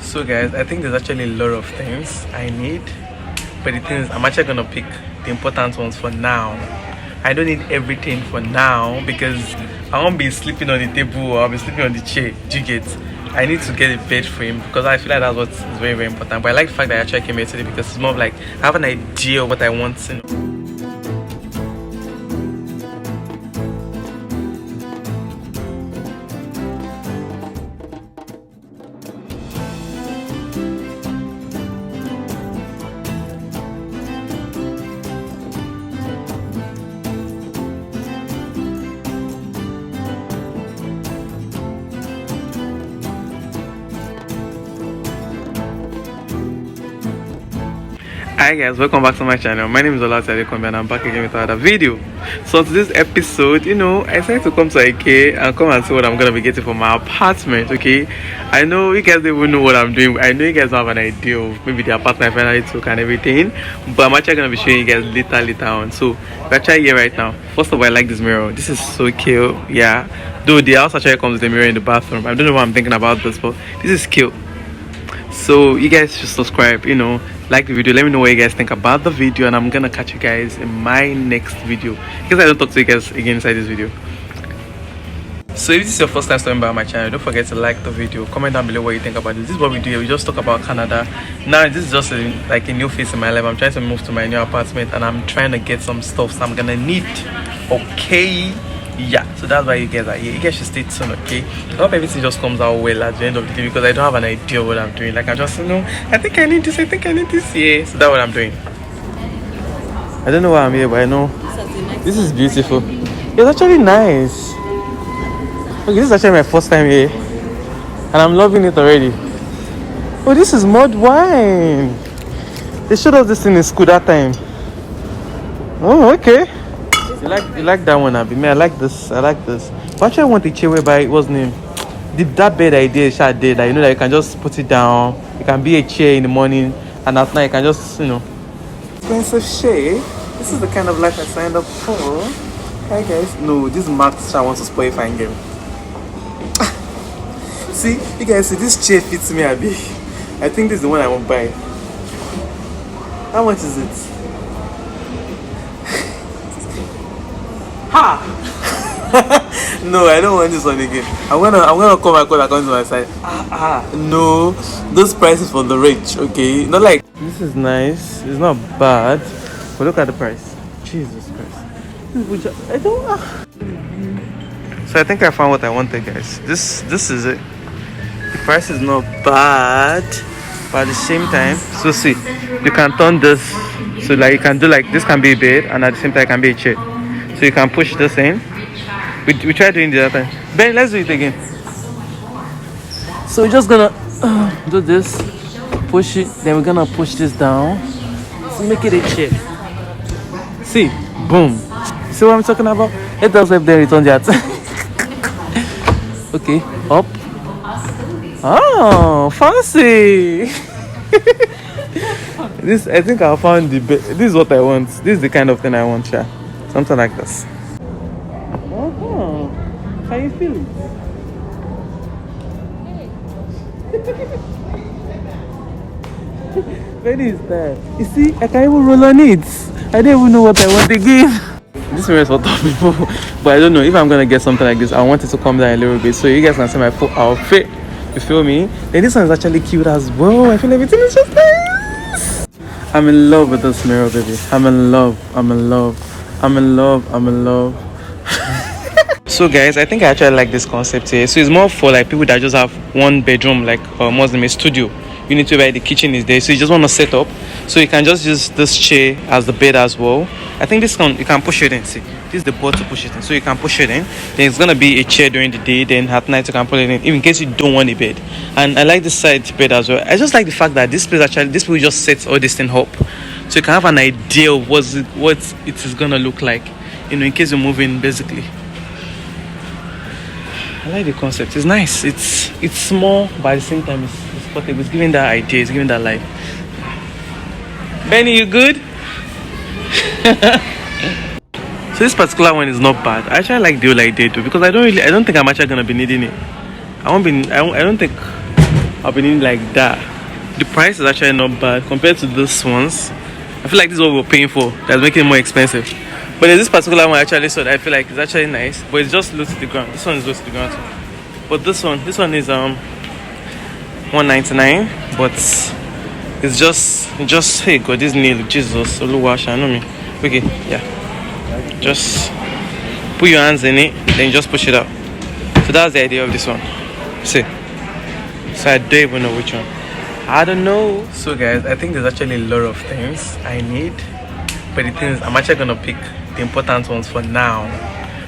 So guys, I think there's actually a lot of things I need, but the thing is I'm actually gonna pick the important ones for now. I don't need everything for now because I won't be sleeping on the table or I'll be sleeping on the chair. Do you get? I need to get a bed frame because I feel like that's what's very, very important. But I like the fact that I actually came here today because it's more of like I have an idea of what I want to know. Hi guys, welcome back to my channel. My name is Olatiadekombi and I'm back again with another video. So to this episode, I decided to come to Ikea and come and see what I'm gonna be getting for my apartment. Okay, I know you guys don't even know what I'm doing. I know you guys have an idea of maybe the apartment I finally took and everything, but I'm actually gonna be showing you guys later on. So we're actually here right now. First of all, I like this mirror. This is so cute. Yeah, though the house actually comes with a mirror in the bathroom. I don't know what I'm thinking about this, but this is cute. So you guys should subscribe, like the video, let me know what you guys think about the video, and I'm gonna catch you guys in my next video because I don't talk to you guys again inside this video. So if this is your first time stopping by my channel, don't forget to like the video, comment down below what you think about this. This is what we do here. We just talk about Canada. Now this is just like a new phase in my life. I'm trying to move to my new apartment and I'm trying to get some stuff, so I'm gonna need, okay, yeah, so that's why you guys are here. You guys should stay tuned, okay? I hope everything just comes out well at the end of the day because I don't have an idea what I'm doing. Like I'm just, I think I need this, yeah. So that's what I'm doing. I don't know why I'm here, but I know this is beautiful. It's actually nice. Okay, this is actually my first time here and I'm loving it already. Oh, this is mud wine. They showed us this thing in school that time. Oh, okay. You like that one, Abby? Me, I like this. But actually, I want a chair whereby what's name? That bed idea, that you can just put it down. It can be a chair in the morning, and at night you can just, Expensive share. This is the kind of life I signed up for. Hi guys. No, this Max I want to spoil fine game. See, you guys see this chair fits me, Abby. I think this is the one I won't buy. How much is it? Ha! No, I don't want this one again. I'm gonna call my code account to my side. No, those prices for the rich, okay? Not like this is nice. It's not bad, but look at the price. Jesus Christ! I don't. So I think I found what I wanted, guys. This is it. The price is not bad, but at the same time, so see, you can turn this. So like you can do like this can be a bed, and at the same time it can be a chair. So you can push this in. We tried doing the other time. Ben, let's do it again. So we're just gonna do this, push it, then we're gonna push this down to make it a chair. See, boom. See what I'm talking about? Let us left there, return that. Okay, up. Oh, fancy. This, I think I found the best. This is what I want. This is the kind of thing I want, yeah. Something like this. Oh, how you feeling? Where is that? You see, I can't even roll on it. I don't even know what I want again. This mirror is for top people, but I don't know if I'm gonna get something like this. I want it to come down a little bit so you guys can see my full outfit. You feel me? And this one is actually cute as well. I feel everything is just nice. I'm in love with this mirror, baby. I'm in love. So guys, I think I actually like this concept here. So it's more for like people that just have one bedroom, like Muslim a studio. You need to where the kitchen is there, so you just want to set up. So you can just use this chair as the bed as well. I think this one you can push it in. See, this is the board to push it in, so you can push it in. Then it's gonna be a chair during the day. Then at night you can put it in, in case you don't want a bed. And I like this side bed as well. I just like the fact that this place will just set all this thing up, so you can have an idea of what it is gonna look like, in case you're moving, basically. I like the concept. It's nice. It's small, but at the same time it's portable. It's giving that idea. It's giving that life. Benny, you good? So this particular one is not bad. I actually like the whole idea too because I don't think I'm actually gonna be needing it. I don't think I'll be needing like that. The price is actually not bad compared to those ones. I feel like this is what we're paying for. That's making it more expensive. But there's this particular one I actually saw that I feel like it's actually nice, but it's just low to the ground. This one is low to the ground too. But this one is $199, but it's just hey God, this nail, Jesus, Oluwasha, know me. Okay, yeah. Just put your hands in it, then just push it out. So that's the idea of this one. See. So I don't even know which one. I don't know. So guys, I think there's actually a lot of things I need, but the thing is, I'm actually gonna pick the important ones for now.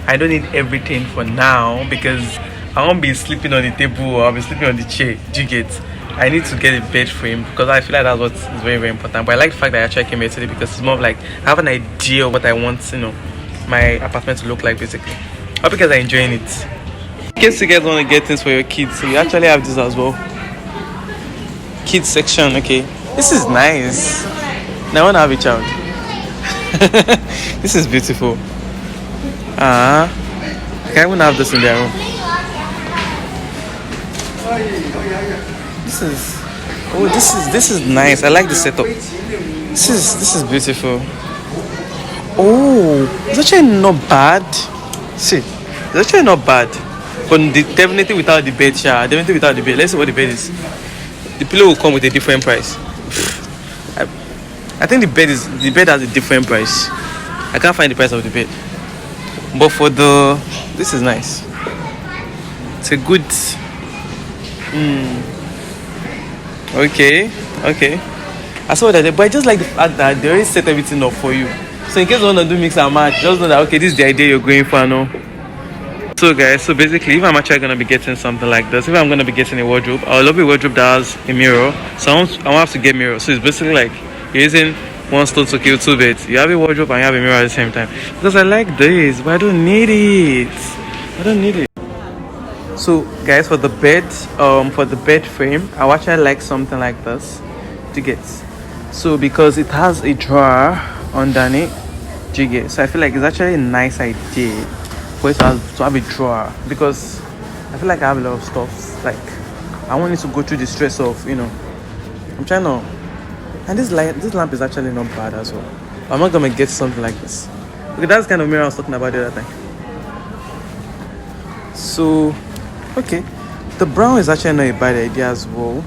I don't need everything for now because I won't be sleeping on the table or I'll be sleeping on the chair. Do you get? I need to get a bed frame because I feel like that's what is very, very important. But I like the fact that I actually came here today because it's more of like I have an idea of what I want, you know, my apartment to look like basically. I hope you guys are enjoying it. In case you guys want to get things for your kids, so you actually have this as well. Kids section, okay. This is nice. Now I want to have a child. This is beautiful. I can't even have this in their room. This is nice. I like the setup. This is beautiful. Oh, it's actually not bad. See, it's actually not bad. But definitely without the bed, definitely without the bed. Let's see what the bed is. The pillow will come with a different price. I think the bed has a different price. I can't find the price of the bed. But for this is nice. It's a good. Okay. I saw that, but I just like the fact that they already set everything up for you. So in case you want to do mix and match, just know that okay, this is the idea you're going for now. So guys, so basically if I'm actually gonna be getting something like this, if I'm gonna be getting a wardrobe, I love a wardrobe that has a mirror. So I won't have to get mirror. So it's basically like you're using one stone to kill two birds. You have a wardrobe and you have a mirror at the same time. Because I like this, but I don't need it. So guys, for the bed frame, I actually like something like this to get. So because it has a drawer underneath, do you get? So I feel like it's actually a nice idea for it to have a drawer because I feel like I have a lot of stuff. Like I want it to go through the stress of, you know, I'm trying to. And this lamp is actually not bad as well. I'm not gonna get something like this. Okay, that's the kind of mirror I was talking about the other time. So okay, the brown is actually not a bad idea as well.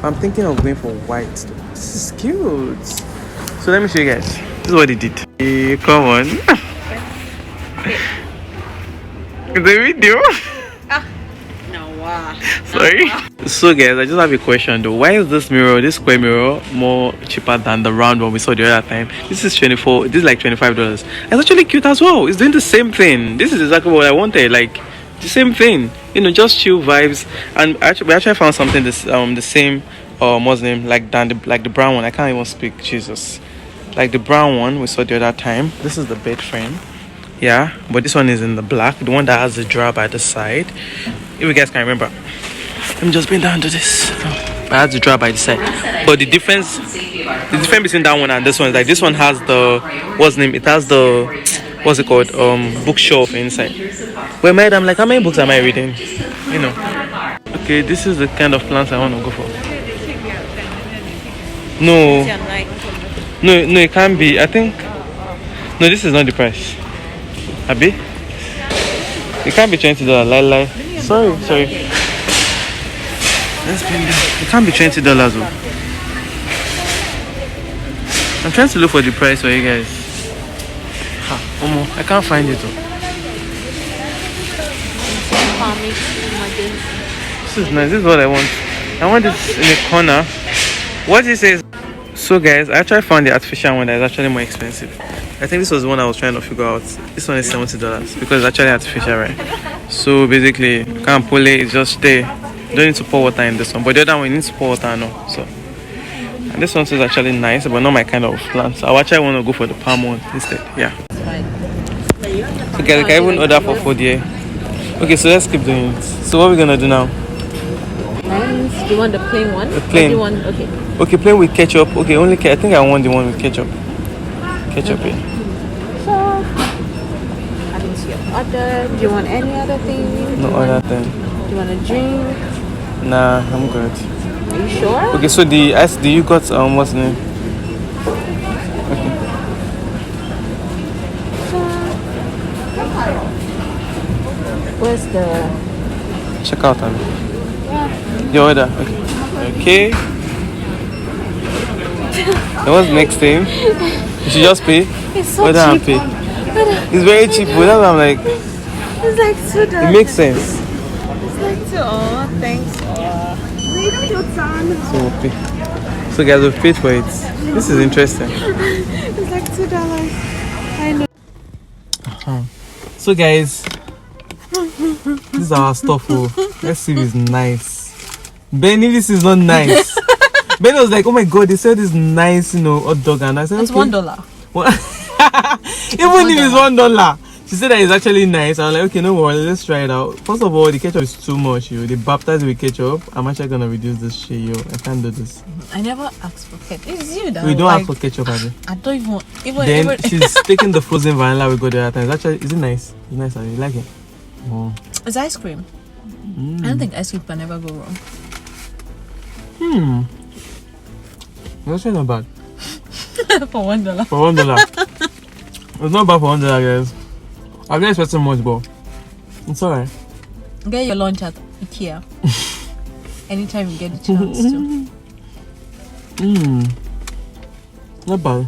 I'm thinking of going for white. This is cute. So let me show you guys. This is what they did. Hey, come on. The video. Sorry. So guys, I just have a question though. Why is this square mirror, more cheaper than the round one we saw the other time? This is $24. This is like $25. It's actually cute as well. It's doing the same thing. This is exactly what I wanted. Like the same thing. You know, just chill vibes. And we actually found something the same what's the name, like the brown one. I can't even speak. Jesus. Like the brown one we saw the other time. This is the bed frame. Yeah, but this one is in the black, the one that has the drawer by the side. If you guys can remember, let me just bring down to this. But it has the drawer by the side. But the difference between that one and this one is like this one has the it has the bookshelf inside. Well, madam, like how many books am I reading? You know. Okay, this is the kind of plants I want to go for. No, it can't be. I think no, this is not the price. Abi? It can't be $20. Lie. Sorry. Let's bring it. It can't be $20 though. I'm trying to look for the price for you guys. I can't find it though. This is nice. This is what I want. I want this in a corner. What it says. So guys, I actually found the artificial one that is actually more expensive. I think this was the one I was trying to figure out. This one is $70 because it's actually artificial, right? So basically, can't pull it, it's just there. You don't need to pour water in this one, but the other one you need to pour water now. So, and this one is actually nice, but not my kind of plant. So I actually want to go for the palm one instead. Yeah. Okay, I can even order for food here. Okay, so let's keep doing it. So what are we gonna do now? Do you want the plain one? The plain. Okay, plain with ketchup. Okay, only I think I want the one with ketchup. Ketchup, okay. So, I can see your order. Do you want any other thing? No other thing. Do you want a drink? Nah, I'm good. Are you sure? Okay, so the you got what's the name? Where's the... Check out on the order. Okay. Okay. And what's the next thing? You should just pay. It's so Order and cheap. pay. It's very cheap, but that's why I'm like, It's like $2. it makes sense. It's like $2. Oh, thanks. So we'll pay. So guys, we've paid for it. This is interesting. It's like $2. I know. So guys, this is our stuff. Oh. Let's see if it's nice. Benny, this is not nice. Benny was like, oh my god, they said this nice, hot dog, and I said, It's okay. $1. What? Even if it's $1. She said that it's actually nice. I'm like, okay, no worries, let's try it out. First of all, the ketchup is too much, yo. They baptized with ketchup. I'm actually gonna reduce this shit, yo. I can't do this. I never asked for ketchup. It's you that We don't ask for ketchup, Abby. I don't even Then she's taking the frozen vanilla we got the other time. It's actually, is it nice? It's nice, Abby. You like it? Oh. It's ice cream. I don't think ice cream can ever go wrong. That's actually not bad. For $1. For $1. It's not bad for $1, guys. I'm not expecting much, but it's alright. Get your lunch at Ikea. Anytime you get the chance to. Not bad.